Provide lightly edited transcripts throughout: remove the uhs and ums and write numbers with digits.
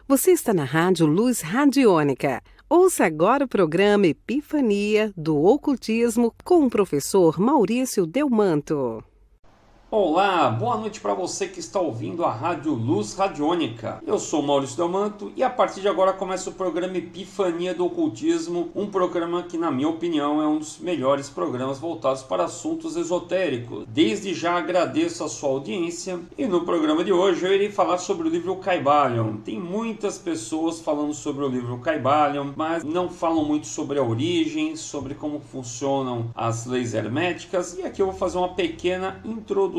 Você está na Rádio Luz Radiônica. Ouça agora o programa Epifania do Ocultismo com o professor Maurício Delmanto. Olá, boa noite para você que está ouvindo a Rádio Luz Radiônica. Eu sou Maurício Delmanto e a partir de agora começa o programa Epifania do Ocultismo, um programa que, na minha opinião, é um dos melhores programas voltados para assuntos esotéricos. Desde já agradeço a sua audiência e no programa de hoje eu irei falar sobre o livro Kybalion. Tem muitas pessoas falando sobre o livro Kybalion, mas não falam muito sobre a origem, sobre como funcionam as leis herméticas, e aqui eu vou fazer uma pequena introdução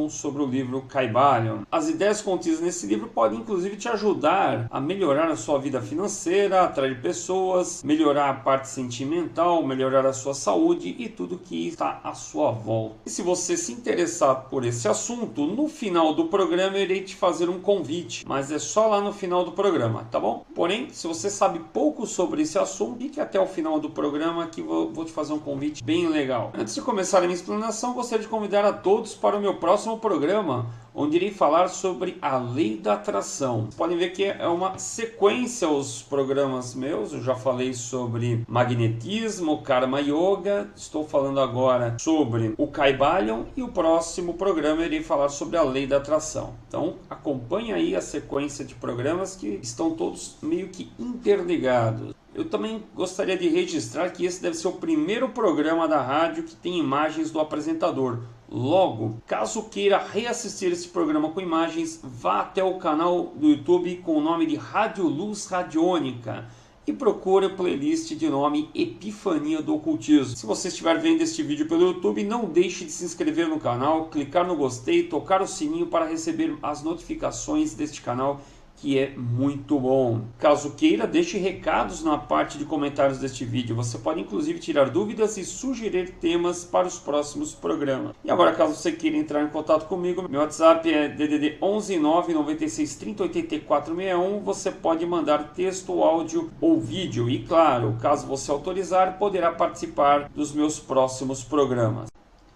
sobre o livro Kybalion. As ideias contidas nesse livro podem inclusive te ajudar a melhorar a sua vida financeira, atrair pessoas, melhorar a parte sentimental, melhorar a sua saúde e tudo que está à sua volta. E se você se interessar por esse assunto, no final do programa eu irei te fazer um convite, mas é só lá no final do programa, tá bom? Porém, se você sabe pouco sobre esse assunto, fique até o final do programa que vou te fazer um convite bem legal. Antes de começar a minha explanação, gostaria de convidar a todos para o meu próximo programa, onde irei falar sobre a lei da atração. Vocês podem ver que é uma sequência aos programas meus. Eu já falei sobre magnetismo, karma yoga, estou falando agora sobre o Kybalion e o próximo programa eu irei falar sobre a lei da atração. Então acompanhe aí a sequência de programas que estão todos meio que interligados. Eu também gostaria de registrar que esse deve ser o primeiro programa da rádio que tem imagens do apresentador. Logo, caso queira reassistir esse programa com imagens, vá até o canal do YouTube com o nome de Rádio Luz Radiônica e procure a playlist de nome Epifania do Ocultismo. Se você estiver vendo este vídeo pelo YouTube, não deixe de se inscrever no canal, clicar no gostei, tocar o sininho para receber as notificações deste canal, que é muito bom. Caso queira, deixe recados na parte de comentários deste vídeo. Você pode inclusive tirar dúvidas e sugerir temas para os próximos programas. E agora, caso você queira entrar em contato comigo, meu WhatsApp é DDD 11 9 96 30 84 61. Você pode mandar texto, áudio ou vídeo. E claro, caso você autorizar, poderá participar dos meus próximos programas.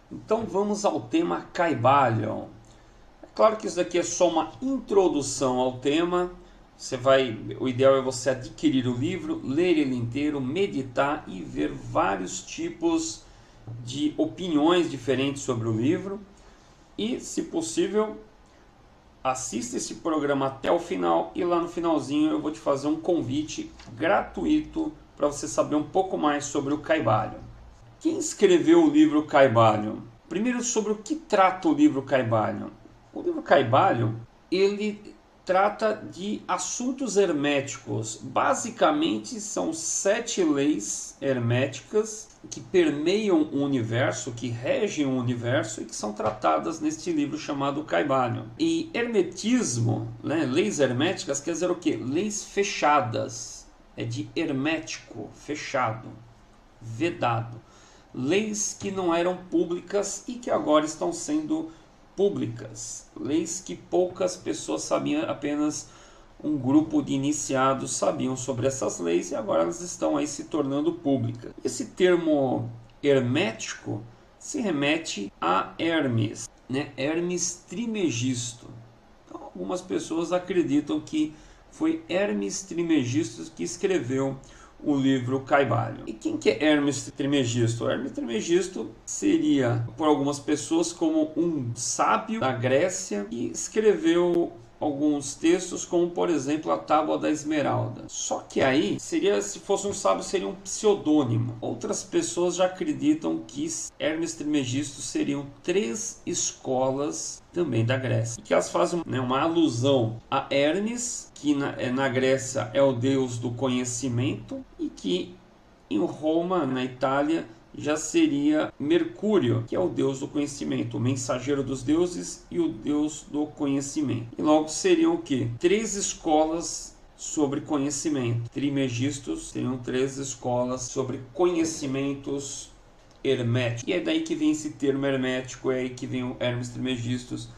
Então vamos ao tema Kybalion. Claro que isso daqui é só uma introdução ao tema. O ideal é você adquirir o livro, ler ele inteiro, meditar e ver vários tipos de opiniões diferentes sobre o livro. E, se possível, assista esse programa até o final e lá no finalzinho eu vou te fazer um convite gratuito para você saber um pouco mais sobre o Kybalion. Quem escreveu o livro Kybalion? Primeiro, sobre o que trata o livro Kybalion. O livro Kybalion, ele trata de assuntos herméticos. Basicamente, são 7 leis herméticas que permeiam o universo, que regem o universo e que são tratadas neste livro chamado Kybalion. E hermetismo, né, leis herméticas, quer dizer o quê? Leis fechadas. É de hermético, fechado, vedado. Leis que não eram públicas e que agora estão sendo públicas, leis que poucas pessoas sabiam, apenas um grupo de iniciados sabiam sobre essas leis e agora elas estão aí se tornando públicas. Esse termo hermético se remete a Hermes, né? Hermes Trismegisto. Então, algumas pessoas acreditam que foi Hermes Trismegisto que escreveu o livro Kybalion. E quem que é Hermes Trismegisto? Hermes Trismegisto seria, por algumas pessoas, como um sábio da Grécia que escreveu alguns textos, como por exemplo a Tábua da Esmeralda. Só que aí, se fosse um sábio, seria um pseudônimo. Outras pessoas já acreditam que Hermes Trismegisto seriam 3 escolas também da Grécia. E que elas fazem, né, uma alusão a Hermes, que na Grécia é o deus do conhecimento, e que em Roma, na Itália, já seria Mercúrio, que é o deus do conhecimento, o mensageiro dos deuses e o deus do conhecimento. E logo seriam o quê? 3 escolas sobre conhecimento. Trismegistos seriam 3 escolas sobre conhecimentos herméticos. E é daí que vem esse termo hermético, é aí que vem o Hermes Trismegistus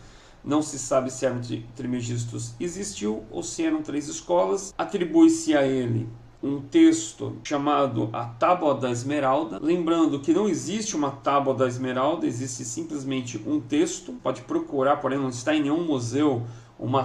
Não se sabe se Hermes Trismegistus existiu ou se eram 3 escolas. Atribui-se a ele um texto chamado A Tábua da Esmeralda. Lembrando que não existe uma Tábua da Esmeralda, existe simplesmente um texto. Pode procurar, porém não está em nenhum museu uma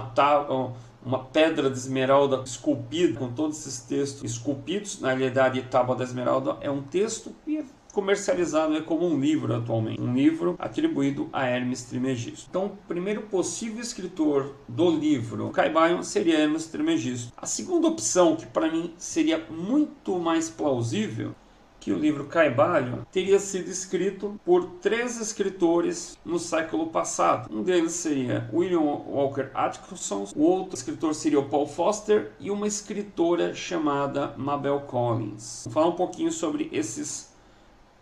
pedra de esmeralda esculpida, com todos esses textos esculpidos. Na realidade, Tábua da Esmeralda é um texto e é comercializado como um livro atualmente. Um livro atribuído a Hermes Trismegisto. Então, o primeiro possível escritor do livro Caibalion seria Hermes Trismegisto. A segunda opção, que para mim seria muito mais plausível, que o livro Caibalion teria sido escrito por 3 escritores no século passado. Um deles seria William Walker Atkinson, o outro escritor seria o Paul Foster e uma escritora chamada Mabel Collins. Vou falar um pouquinho sobre esses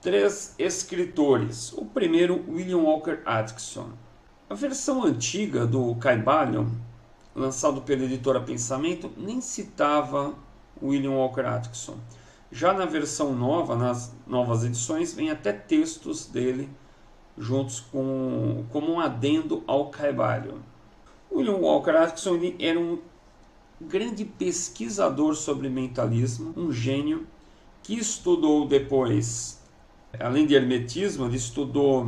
3 escritores. O primeiro, William Walker Atkinson. A versão antiga do Caibalion, lançado pela editora Pensamento, nem citava William Walker Atkinson. Já na versão nova, nas novas edições, vem até textos dele juntos como um adendo ao Caibalion. William Walker Atkinson ele era um grande pesquisador sobre mentalismo, um gênio que estudou depois, além de hermetismo, ele estudou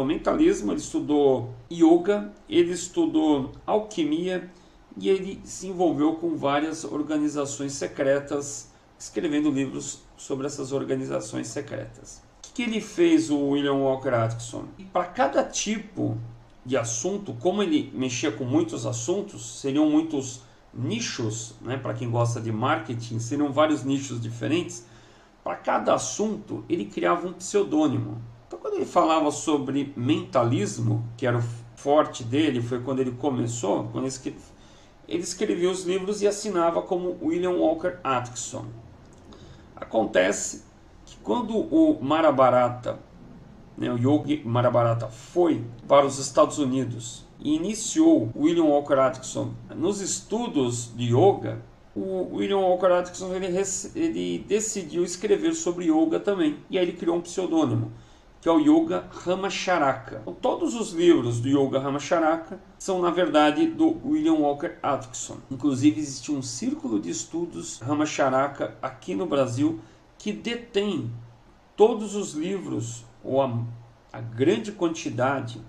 mentalismo, ele estudou yoga, ele estudou alquimia e ele se envolveu com várias organizações secretas, escrevendo livros sobre essas organizações secretas. O que ele fez, o William Walker Atkinson? Para cada tipo de assunto, como ele mexia com muitos assuntos, seriam muitos nichos, né? Para quem gosta de marketing, seriam vários nichos diferentes. Para cada assunto, ele criava um pseudônimo. Então, quando ele falava sobre mentalismo, que era o forte dele, foi quando ele começou, ele escrevia os livros e assinava como William Walker Atkinson. Acontece que quando o Mahabharata, o Yogi Mahabharata, foi para os Estados Unidos e iniciou William Walker Atkinson nos estudos de yoga, o William Walker Atkinson ele decidiu escrever sobre yoga também. E aí ele criou um pseudônimo, que é o Yoga Ramacharaka. Então, todos os livros do Yoga Ramacharaka são, na verdade, do William Walker Atkinson. Inclusive, existe um círculo de estudos Ramacharaka aqui no Brasil que detém todos os livros, ou a grande quantidade,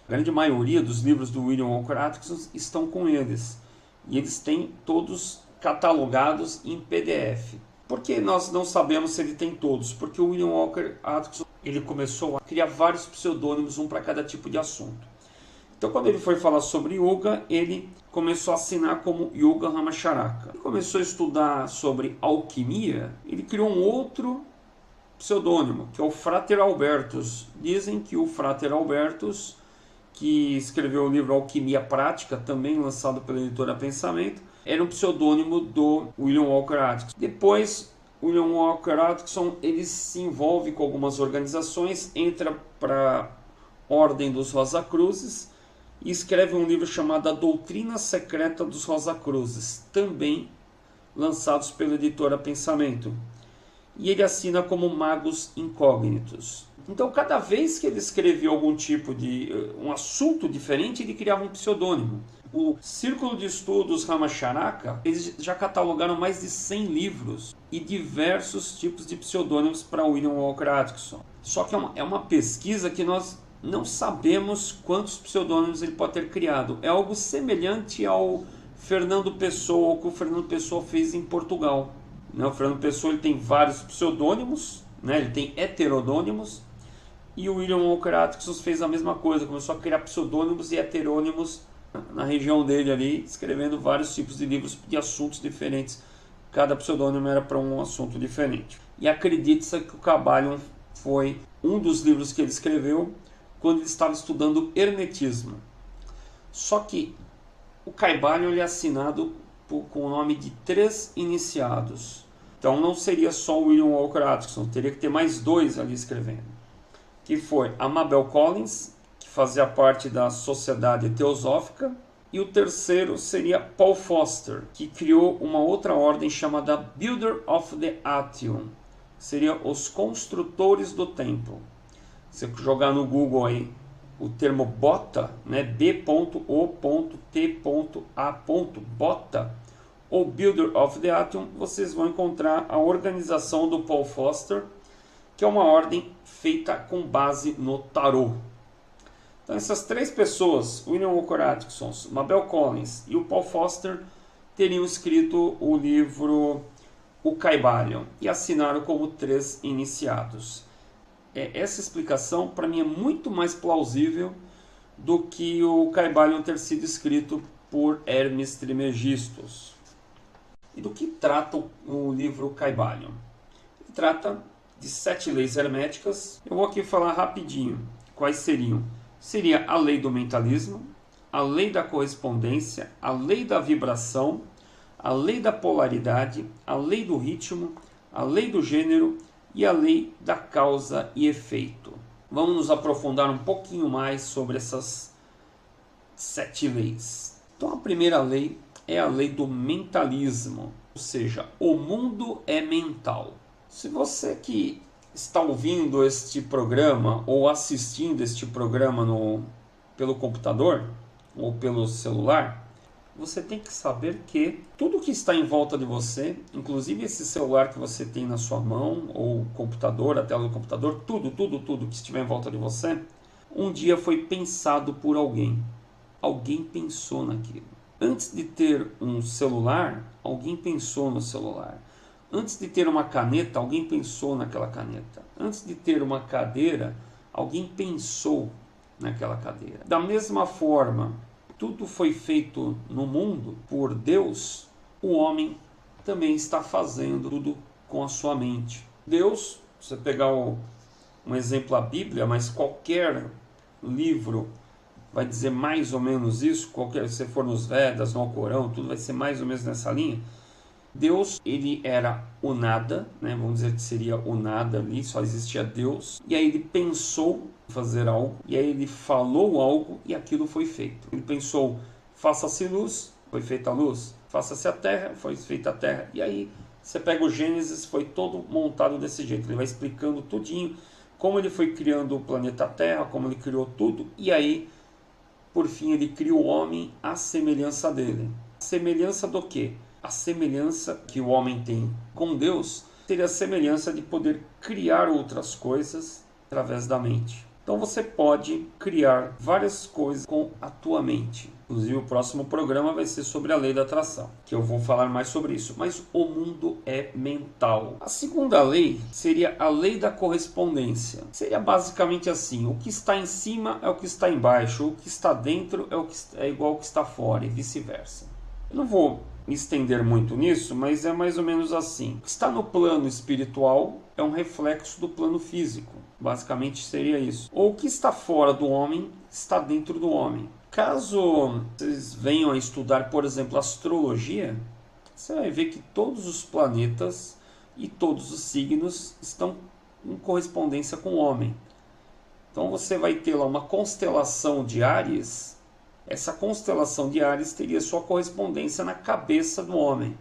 a grande maioria dos livros do William Walker Atkinson estão com eles. E eles têm todos catalogados em PDF. Por que nós não sabemos se ele tem todos? Porque o William Walker Atkinson ele começou a criar vários pseudônimos, um para cada tipo de assunto. Então, quando ele foi falar sobre yoga, ele começou a assinar como Yoga Ramacharaka. Ele começou a estudar sobre alquimia, ele criou um outro pseudônimo, que é o Frater Albertus. Dizem que o Frater Albertus, que escreveu o livro Alquimia Prática, também lançado pela editora Pensamento, era um pseudônimo do William Walker Atkinson. Depois, William Walker Atkinson ele se envolve com algumas organizações, entra para a Ordem dos Rosacruzes e escreve um livro chamado A Doutrina Secreta dos Rosacruzes, também lançados pela editora Pensamento. E ele assina como Magos Incógnitos. Então, cada vez que ele escrevia algum tipo de um assunto diferente, ele criava um pseudônimo. O Círculo de Estudos Ramacharaka, eles já catalogaram mais de 100 livros e diversos tipos de pseudônimos para William Walker Atkinson. Só que é uma pesquisa que nós não sabemos quantos pseudônimos ele pode ter criado. É algo semelhante ao Fernando Pessoa, o que o Fernando Pessoa fez em Portugal. O Fernando Pessoa ele tem vários pseudônimos, ele tem heterodônimos, e o William Walker Atkinson fez a mesma coisa, começou a criar pseudônimos e heterônimos na região dele ali, escrevendo vários tipos de livros de assuntos diferentes. Cada pseudônimo era para um assunto diferente. E acredite-se que o Caibalion foi um dos livros que ele escreveu quando ele estava estudando hermetismo. Só que o Caibalion ele é assinado com o nome de 3 iniciados. Então não seria só o William Walker Atkinson, teria que ter mais 2 ali escrevendo. Que foi a Mabel Collins, que fazia parte da Sociedade Teosófica, e o terceiro seria Paul Foster, que criou uma outra ordem chamada Builder of the Atrium, que seria os construtores do templo. Se você jogar no Google aí o termo bota, né, B.O.T.A. bota, ou Builder of the Atom, vocês vão encontrar a organização do Paul Foster, que é uma ordem feita com base no tarô. Então essas três pessoas, William Walker Atkinson, Mabel Collins e o Paul Foster, teriam escrito o livro O Kybalion e assinaram como 3 iniciados. Essa explicação para mim é muito mais plausível do que o Kybalion ter sido escrito por Hermes Trismegistus. E do que trata o livro Kybalion? Ele trata de 7 leis herméticas. Eu vou aqui falar rapidinho quais seriam. Seria a lei do mentalismo, a lei da correspondência, a lei da vibração, a lei da polaridade, a lei do ritmo, a lei do gênero e a lei da causa e efeito. Vamos nos aprofundar um pouquinho mais sobre essas 7 leis. Então a primeira lei é a lei do mentalismo, ou seja, o mundo é mental. Se você que está ouvindo este programa ou assistindo este programa pelo computador ou pelo celular, você tem que saber que tudo que está em volta de você, inclusive esse celular que você tem na sua mão, ou o computador, a tela do computador, tudo que estiver em volta de você, um dia foi pensado por alguém. Alguém pensou naquilo. Antes de ter um celular, alguém pensou no celular. Antes de ter uma caneta, alguém pensou naquela caneta. Antes de ter uma cadeira, alguém pensou naquela cadeira. Da mesma forma, tudo foi feito no mundo por Deus, o homem também está fazendo tudo com a sua mente. Deus, você pegar um exemplo a Bíblia, mas qualquer livro vai dizer mais ou menos isso, se você for nos Vedas, no Alcorão, tudo vai ser mais ou menos nessa linha. Deus, ele era o nada, né? Vamos dizer que seria o nada ali, só existia Deus. E aí ele pensou em fazer algo, e aí ele falou algo e aquilo foi feito. Ele pensou, faça-se luz, foi feita a luz. Faça-se a terra, foi feita a terra. E aí você pega o Gênesis, foi todo montado desse jeito. Ele vai explicando tudinho, como ele foi criando o planeta Terra, como ele criou tudo. E aí, por fim, ele cria o homem à semelhança dele. Semelhança do quê? A semelhança que o homem tem com Deus seria a semelhança de poder criar outras coisas através da mente. Então você pode criar várias coisas com a tua mente. Inclusive o próximo programa vai ser sobre a lei da atração, que eu vou falar mais sobre isso. Mas o mundo é mental. A segunda lei seria a lei da correspondência. Seria basicamente assim: o que está em cima é o que está embaixo, o que está dentro é igual ao que está fora e vice-versa. Eu não vou me estender muito nisso, mas é mais ou menos assim. O que está no plano espiritual é um reflexo do plano físico. Basicamente seria isso. Ou o que está fora do homem está dentro do homem. Caso vocês venham a estudar, por exemplo, astrologia, você vai ver que todos os planetas e todos os signos estão em correspondência com o homem. Então você vai ter lá uma constelação de Áries. Essa constelação de Áries teria sua correspondência na cabeça do homem.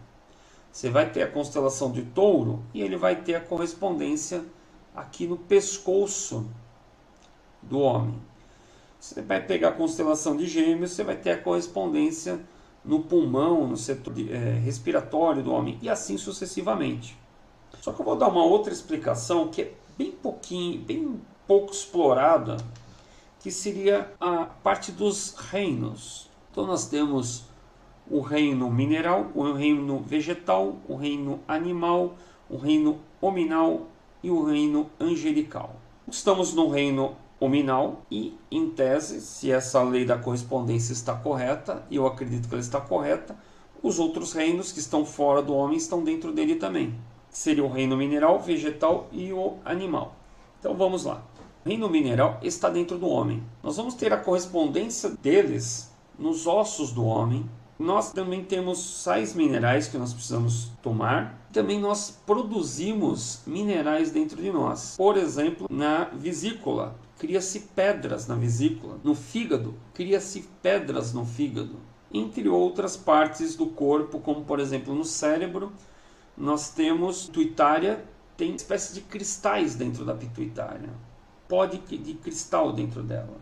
Você vai ter a constelação de Touro e ele vai ter a correspondência aqui no pescoço do homem. Você vai pegar a constelação de Gêmeos, você vai ter a correspondência no pulmão, no setor respiratório do homem, e assim sucessivamente. Só que eu vou dar uma outra explicação que é bem pouco explorada, que seria a parte dos reinos. Então nós temos o reino mineral, o reino vegetal, o reino animal, o reino hominal e o reino angelical. Estamos no reino hominal e, em tese, se essa lei da correspondência está correta, e eu acredito que ela está correta, os outros reinos que estão fora do homem estão dentro dele também. Seria o reino mineral, vegetal e o animal. Então vamos lá. O reino mineral está dentro do homem. Nós vamos ter a correspondência deles nos ossos do homem. Nós também temos sais minerais que nós precisamos tomar. Também nós produzimos minerais dentro de nós. Por exemplo, na vesícula, cria-se pedras na vesícula. No fígado, cria-se pedras no fígado. Entre outras partes do corpo, como por exemplo no cérebro, nós temos pituitária, tem espécie de cristais dentro da pituitária. Pó de cristal dentro dela.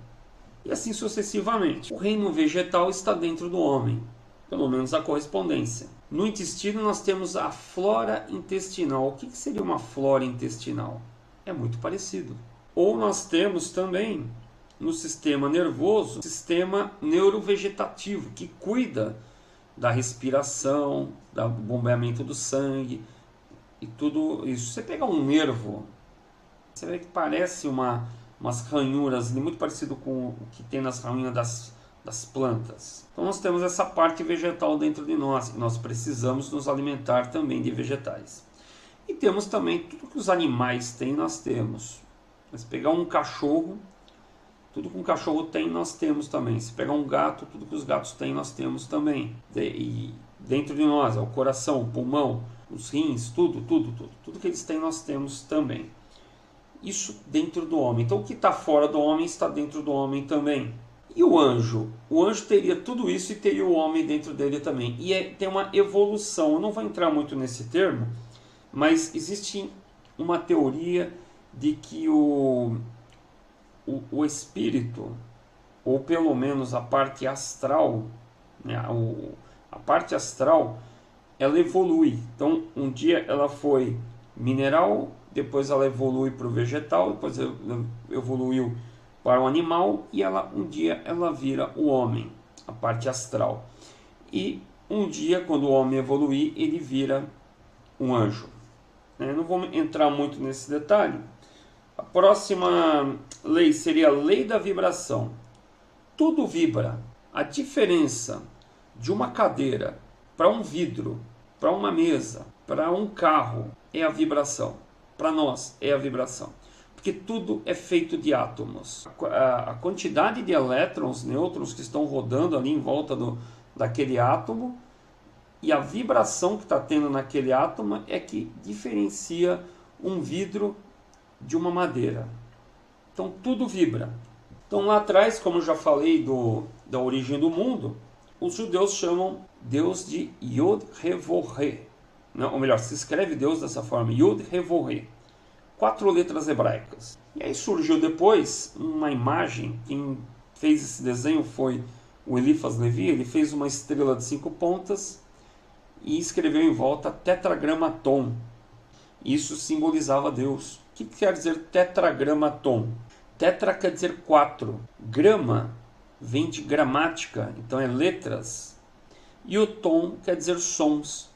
e assim sucessivamente. O reino vegetal está dentro do homem, pelo menos a correspondência. No intestino nós temos a flora intestinal. O que seria uma flora intestinal? É muito parecido. Ou nós temos também no sistema nervoso, o sistema neurovegetativo, que cuida da respiração, do bombeamento do sangue e tudo isso. Você pega um nervo, você vê que parece umas ranhuras, muito parecido com o que tem nas ranhuras das plantas. Então nós temos essa parte vegetal dentro de nós, e nós precisamos nos alimentar também de vegetais. E temos também tudo que os animais têm, nós temos. Se pegar um cachorro, tudo que um cachorro tem, nós temos também. Se pegar um gato, tudo que os gatos têm, nós temos também. E dentro de nós, o coração, o pulmão, os rins, tudo que eles têm, nós temos também. Isso dentro do homem. Então o que está fora do homem está dentro do homem também. E o anjo? O anjo teria tudo isso e teria o homem dentro dele também. E tem uma evolução. Eu não vou entrar muito nesse termo, mas existe uma teoria de que o espírito, ou pelo menos a parte astral, né, a parte astral, ela evolui. Então, um dia ela foi mineral, depois ela evolui para o vegetal, depois evoluiu para o animal, e um dia ela vira o homem, a parte astral. E um dia, quando o homem evoluir, ele vira um anjo. Não vou entrar muito nesse detalhe. A próxima lei seria a lei da vibração. Tudo vibra. A diferença de uma cadeira para um vidro, para uma mesa, para um carro, é a vibração. Para nós é a vibração. Porque tudo é feito de átomos. A quantidade de elétrons, nêutrons que estão rodando ali em volta daquele átomo, e a vibração que está tendo naquele átomo é que diferencia um vidro de uma madeira. Então tudo vibra. Então lá atrás, como eu já falei da origem do mundo, os judeus chamam Deus de Yod-He-Vov-He. Ou melhor, se escreve Deus dessa forma, Yod-He-Vov-He. 4 letras hebraicas. E aí surgiu depois uma imagem. Quem fez esse desenho foi o Eliphas Levi. Ele fez uma estrela de 5 pontas e escreveu em volta tetragramaton. Isso simbolizava Deus. O que quer dizer tetragramaton? Tetra quer dizer 4. Grama vem de gramática, então é letras. E o tom quer dizer sons.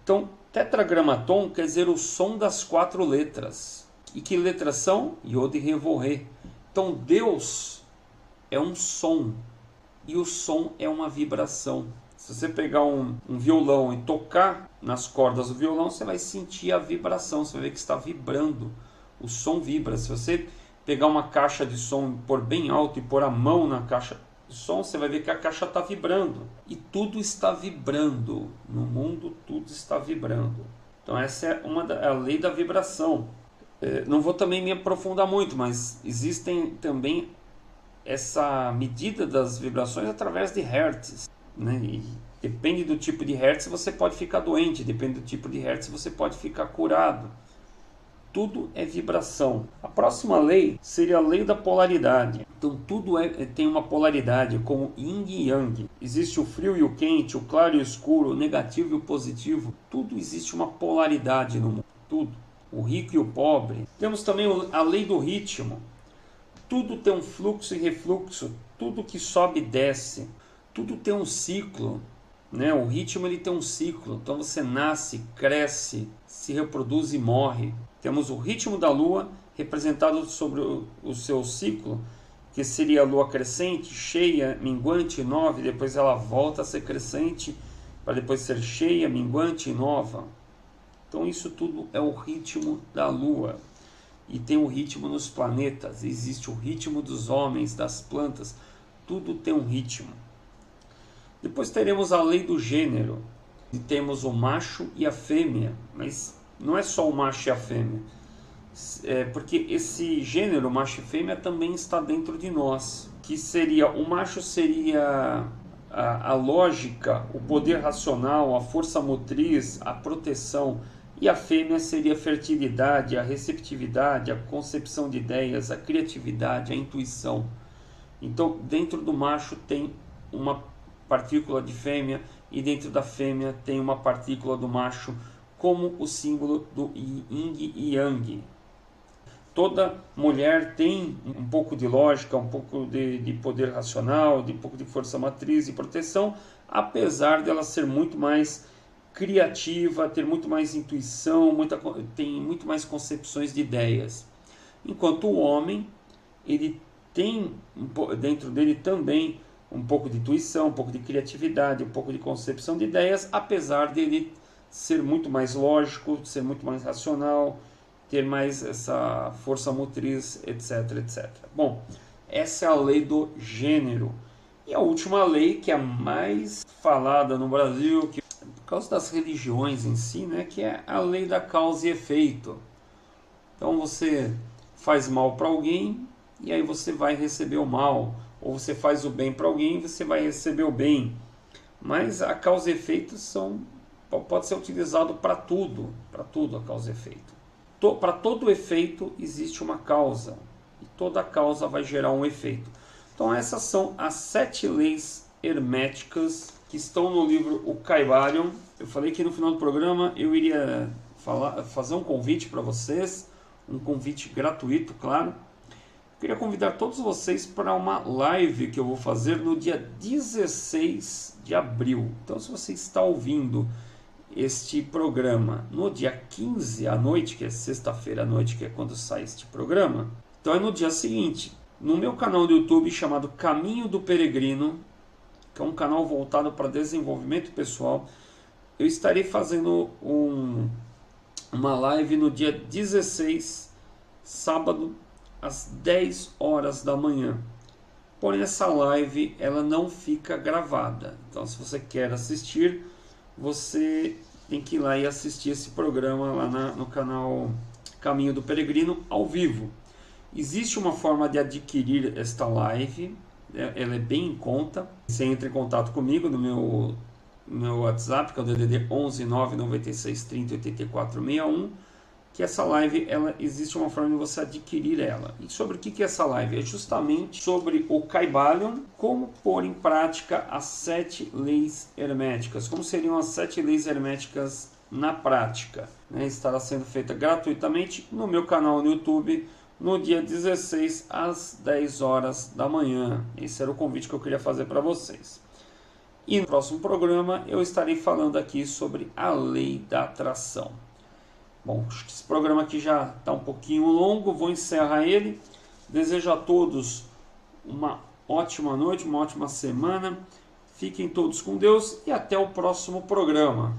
Então, tetragramaton quer dizer o som das 4 letras. E que letras são? Yod, He, Vov, He. Então, Deus é um som. E o som é uma vibração. Se você pegar um violão e tocar nas cordas do violão, você vai sentir a vibração. Você vai ver que está vibrando. O som vibra. Se você pegar uma caixa de som e pôr bem alto e pôr a mão na caixa de som, você vai ver que a caixa está vibrando. E tudo está vibrando. No mundo, tudo está vibrando. Então essa é a lei da vibração. Não vou também me aprofundar muito, mas existem também essa medida das vibrações através de hertz. E depende do tipo de hertz, você pode ficar doente. Depende do tipo de hertz, você pode ficar curado. Tudo é vibração. A próxima lei seria a lei da polaridade. Então tudo tem uma polaridade, como yin e yang. Existe o frio e o quente, o claro e o escuro, o negativo e o positivo. Tudo existe uma polaridade no mundo. Tudo. O rico e o pobre. Temos também a lei do ritmo. Tudo tem um fluxo e refluxo. Tudo que sobe e desce. Tudo tem um ciclo. O ritmo ele tem um ciclo. Então você nasce, cresce, se reproduz e morre. Temos o ritmo da lua representado sobre o seu ciclo, que seria a lua crescente, cheia, minguante e nova, e depois ela volta a ser crescente, para depois ser cheia, minguante e nova. Então isso tudo é o ritmo da lua. E tem o ritmo nos planetas, existe o ritmo dos homens, das plantas, tudo tem um ritmo. Depois teremos a lei do gênero, e temos o macho e a fêmea, mas não é só o macho e a fêmea, porque esse gênero, macho e fêmea, também está dentro de nós, que seria, o macho seria a lógica, o poder racional, a força motriz, a proteção, e a fêmea seria a fertilidade, a receptividade, a concepção de ideias, a criatividade, a intuição. Então, dentro do macho tem uma partícula de fêmea e dentro da fêmea tem uma partícula do macho, como o símbolo do yin e yang. Toda mulher tem um pouco de lógica, um pouco de poder racional, um pouco de força matriz e proteção, apesar dela ser muito mais criativa, ter muito mais intuição, tem muito mais concepções de ideias. Enquanto o homem, ele tem dentro dele também um pouco de intuição, um pouco de criatividade, um pouco de concepção de ideias, apesar dele ser muito mais lógico, ser muito mais racional, ter mais essa força motriz, etc, etc. Bom, essa é a lei do gênero. E a última lei, que é a mais falada no Brasil, que, por causa das religiões em si, né, que é a lei da causa e efeito. Então você faz mal para alguém e aí você vai receber o mal. Ou você faz o bem para alguém e você vai receber o bem. Mas a causa e efeito pode ser utilizado para tudo a causa e efeito. Para todo efeito existe uma causa, e toda causa vai gerar um efeito. Então essas são as 7 leis herméticas que estão no livro O Kybalion. Eu falei que no final do programa eu iria fazer um convite para vocês, um convite gratuito, claro. Eu queria convidar todos vocês para uma live que eu vou fazer no dia 16 de abril. Então, se você está ouvindo este programa no dia 15 à noite, que é sexta-feira à noite, que é quando sai este programa, então é no dia seguinte, no meu canal do YouTube chamado Caminho do Peregrino, que é um canal voltado para desenvolvimento pessoal, eu estarei fazendo uma live no dia 16, sábado, às 10 horas da manhã. Porém, essa live ela não fica gravada. Então, se você quer assistir, você tem que ir lá e assistir esse programa lá no canal Caminho do Peregrino ao vivo. Existe uma forma de adquirir esta live, ela é bem em conta. Você entra em contato comigo no meu WhatsApp, que é o DDD 11 996 30 84 61, que essa live, existe uma forma de você adquirir ela. E sobre o que é essa live? É justamente sobre o Kybalion, como pôr em prática as 7 leis herméticas. Como seriam as 7 leis herméticas na prática? Estará sendo feita gratuitamente no meu canal no YouTube, no dia 16, às 10 horas da manhã. Esse era o convite que eu queria fazer para vocês. E no próximo programa eu estarei falando aqui sobre a lei da atração. Bom, acho que esse programa aqui já está um pouquinho longo, vou encerrar ele. Desejo a todos uma ótima noite, uma ótima semana. Fiquem todos com Deus e até o próximo programa.